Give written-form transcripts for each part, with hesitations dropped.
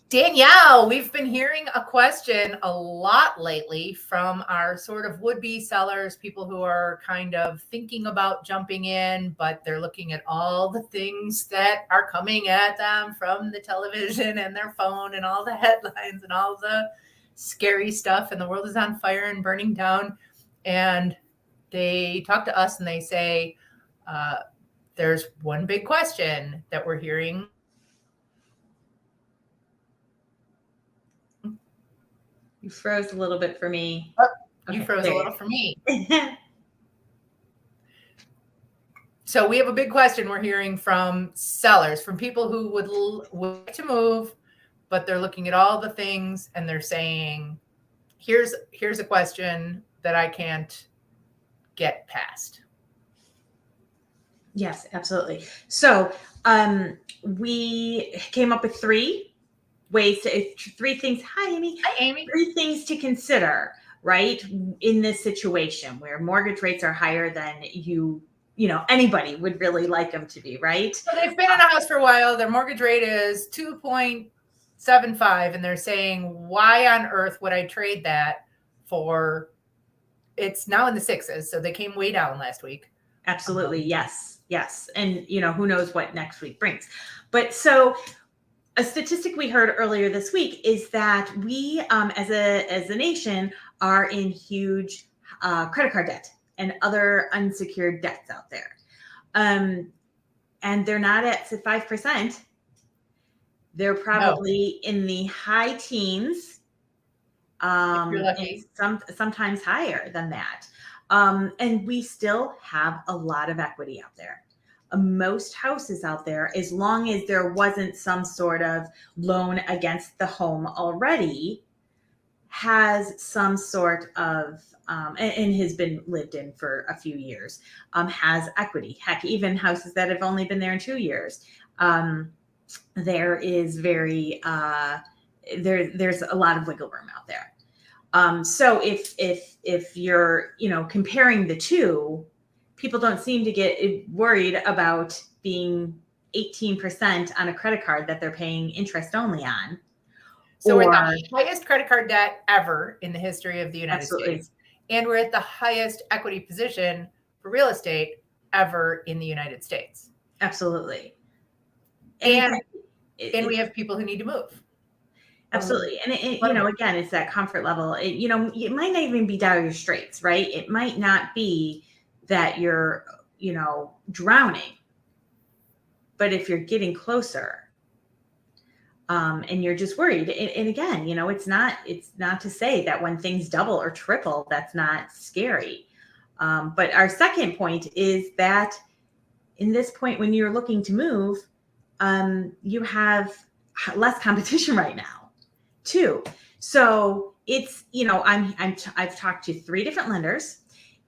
Danielle, we've been hearing a question a lot lately from our sort of would-be sellers, people who are kind of thinking about jumping in, but they're looking at all the things that are coming at them from the television and their phone and all the headlines and all the scary stuff, and the world is on fire and burning down. And they talk to us and they say, uh, there's one big question that we're hearing. You froze a little bit for me. Oh, you Okay, froze a there little for me. you go. So we have a big question we're hearing from sellers, from people who would like to move, but they're looking at all the things and they're saying, here's a question that I can't get past. Yes, absolutely. So we came up with three things. Hi, Amy. Hi, Amy. 3 things to consider, right, in this situation where mortgage rates are higher than anybody would really like them to be, right? So they've been in a house for a while. Their mortgage rate is 2.75, and they're saying, why on earth would I trade that for? It's now in the 6s, so they came way down last week. Absolutely, yes. And who knows what next week brings. But so a statistic we heard earlier this week is that we, as a nation, are in huge credit card debt and other unsecured debts out there, and they're not at 5%. They're probably in the high teens, and sometimes higher than that. And we still have a lot of equity out there. Most houses out there, as long as there wasn't some sort of loan against the home already, has some sort of, and has been lived in for a few years, has equity. Heck, even houses that have only been there in 2 years, there is there's a lot of wiggle room out there. So if you're, comparing the two, people don't seem to get worried about being 18% on a credit card that they're paying interest only on. So we're at the highest credit card debt ever in the history of the United States. And we're at the highest equity position for real estate ever in the United States. Absolutely. And we have people who need to move. Absolutely. And again, it's that comfort level. It might not even be dire straits, right? It might not be that you're, drowning. But if you're getting closer, and you're just worried, and again, it's not to say that when things double or triple, that's not scary. But our second point is that in this point, when you're looking to move, you have less competition right now too. So it's, I've talked to 3 different lenders,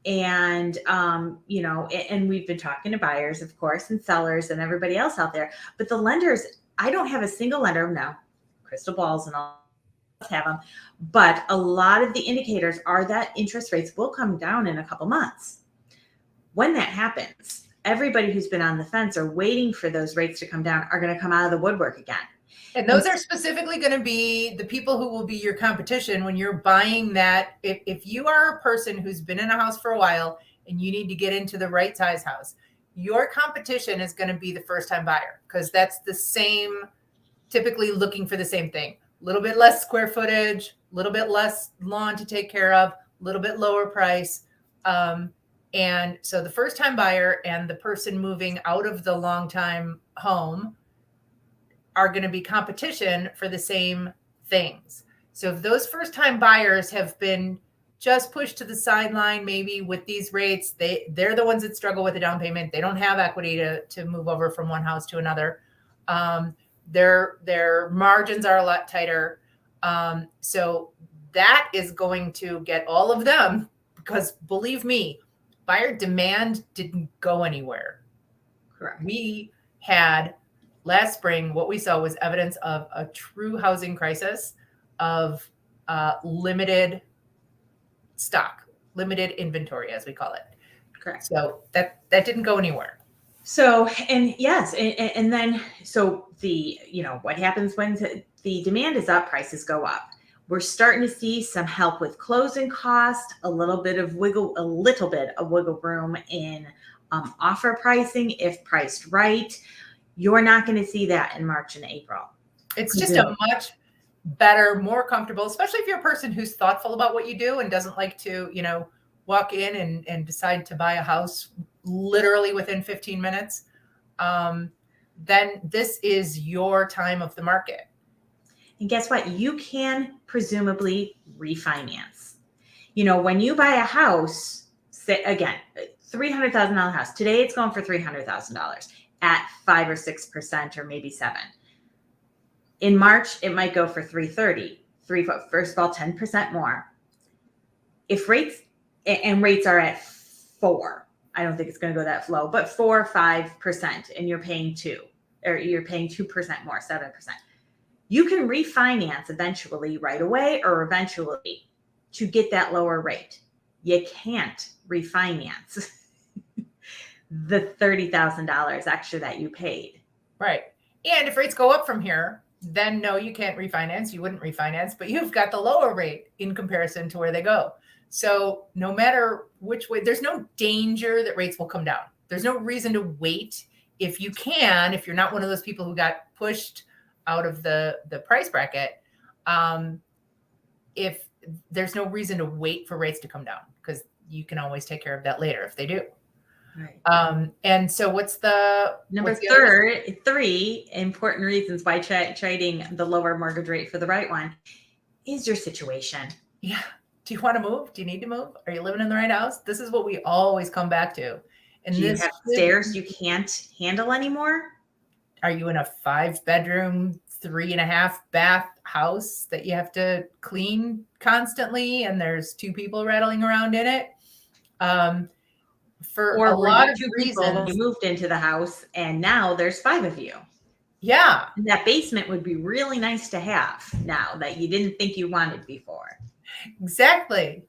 and, and we've been talking to buyers, of course, and sellers and everybody else out there, but the lenders, I don't have a single lender now, crystal balls and all have them, but a lot of the indicators are that interest rates will come down in a couple months. When that happens, everybody who's been on the fence or waiting for those rates to come down are going to come out of the woodwork again. And those are specifically going to be the people who will be your competition when you're buying that. If you are a person who's been in a house for a while and you need to get into the right size house, your competition is going to be the first time buyer, because that's the same, typically looking for the same thing. A little bit less square footage, a little bit less lawn to take care of, a little bit lower price. And so the first time buyer and the person moving out of the long time home are going to be competition for the same things. So if those first time buyers have been just pushed to the sideline, maybe with these rates, they're the ones that struggle with the down payment. They don't have equity to move over from one house to another. Their margins are a lot tighter. So that is going to get all of them, because believe me, buyer demand didn't go anywhere. Correct. We had last spring, what we saw was evidence of a true housing crisis, of limited stock, limited inventory, as we call it. Correct. So that didn't go anywhere. So, and yes, and then, so the, what happens when the demand is up, prices go up. We're starting to see some help with closing cost, a little bit of wiggle room in offer pricing if priced right. You're not going to see that in March and April. It's just a much better, more comfortable, especially if you're a person who's thoughtful about what you do and doesn't like to, walk in and decide to buy a house literally within 15 minutes. Then this is your time of the market. And guess what? You can presumably refinance. When you buy a house, say again, $300,000 house. Today it's going for $300,000 at 5 or 6% or maybe 7. In March, it might go for 330. First of all, 10% more. If rates are at 4, I don't think it's going to go that low, but 4 or 5%, and you're paying 2 more, 7%. You can refinance eventually right away or eventually to get that lower rate. You can't refinance the $30,000 extra that you paid. Right. And if rates go up from here, then no, you can't refinance. You wouldn't refinance, but you've got the lower rate in comparison to where they go. So no matter which way, there's no danger that rates will come down. There's no reason to wait. If you're not one of those people who got pushed out of the price bracket, if there's no reason to wait for rates to come down, because you can always take care of that later if they do. Right. And so what's the three important reasons why trading the lower mortgage rate for the right one is your situation. Yeah. Do you want to move? Do you need to move? Are you living in the right house? This is what we always come back to. And do you have stairs you can't handle anymore? Are you in a 5-bedroom, 3.5 bath house that you have to clean constantly and there's 2 people rattling around in it? For a lot of reasons. You moved into the house and now there's 5 of you. Yeah. And that basement would be really nice to have now that you didn't think you wanted before. Exactly.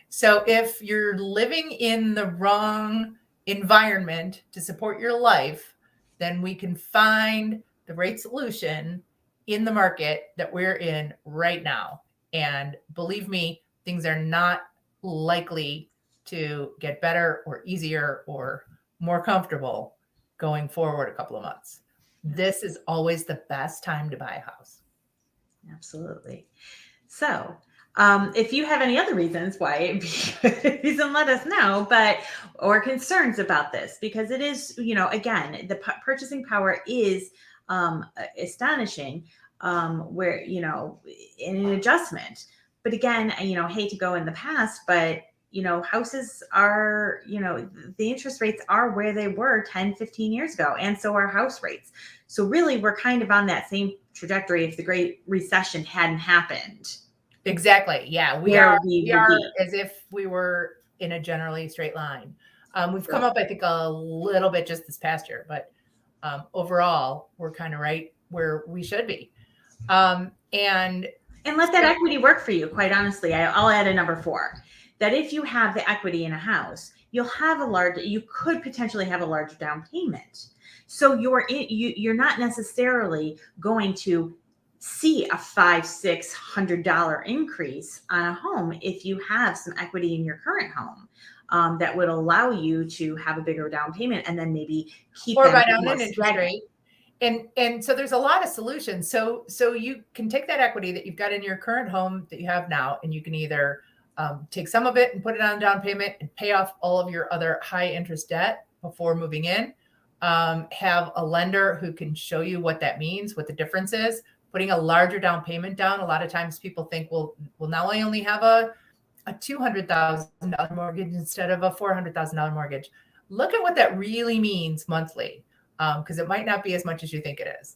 So if you're living in the wrong environment to support your life, then we can find the right solution in the market that we're in right now. And believe me, things are not likely to get better or easier or more comfortable going forward a couple of months. This is always the best time to buy a house. Absolutely. So if you have any other reasons why it'd be good, please let us know, or concerns about this, because it is, again, the purchasing power is astonishing, where, in an adjustment. But again, hate to go in the past, but, houses are, the interest rates are where they were 10, 15 years ago. And so are house rates. So really, we're kind of on that same trajectory if the Great Recession hadn't happened. Exactly. Yeah, we are as if we were in a generally straight line. We've come up, I think, a little bit just this past year, but overall, we're kind of right where we should be. And let that equity work for you. Quite honestly, I'll add a number 4. That if you have the equity in a house, you could potentially have a larger down payment. So you're not necessarily going to see a $500-$600 increase on a home if you have some equity in your current home, that would allow you to have a bigger down payment and then maybe keep or buy down an interest rate. And so there's a lot of solutions. So you can take that equity that you've got in your current home that you have now, and you can either take some of it and put it on a down payment and pay off all of your other high interest debt before moving in. Have a lender who can show you what that means, what the difference is. Putting a larger down payment down. A lot of times people think, well, now I only have a $200,000 mortgage instead of a $400,000 mortgage. Look at what that really means monthly, because it might not be as much as you think it is.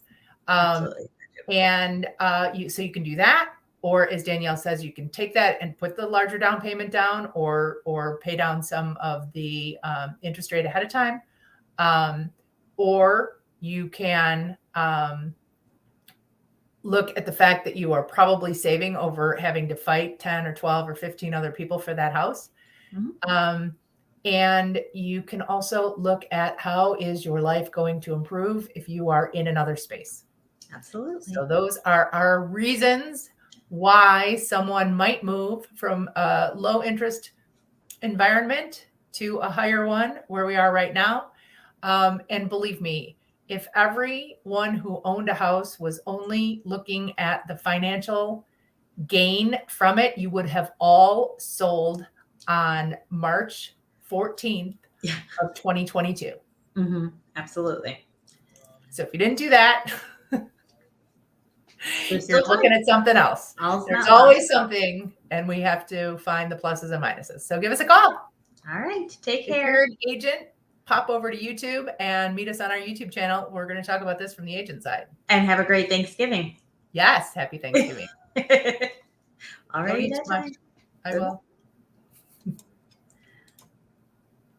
And so you can do that. Or as Danielle says, you can take that and put the larger down payment down, or pay down some of the interest rate ahead of time. Or you can look at the fact that you are probably saving over having to fight 10 or 12 or 15 other people for that house. Mm-hmm. And you can also look at how is your life going to improve if you are in another space. Absolutely. So those are our reasons why someone might move from a low interest environment to a higher one where we are right now. And believe me, if everyone who owned a house was only looking at the financial gain from it, you would have all sold on March 14th of 2022. Absolutely. So if you didn't do that, you're looking at something else. There's always something, and we have to find the pluses and minuses. So give us a call. All right. Take care. If you're an agent, pop over to YouTube and meet us on our YouTube channel. We're going to talk about this from the agent side. And have a great Thanksgiving. Yes. Happy Thanksgiving. All right. I will.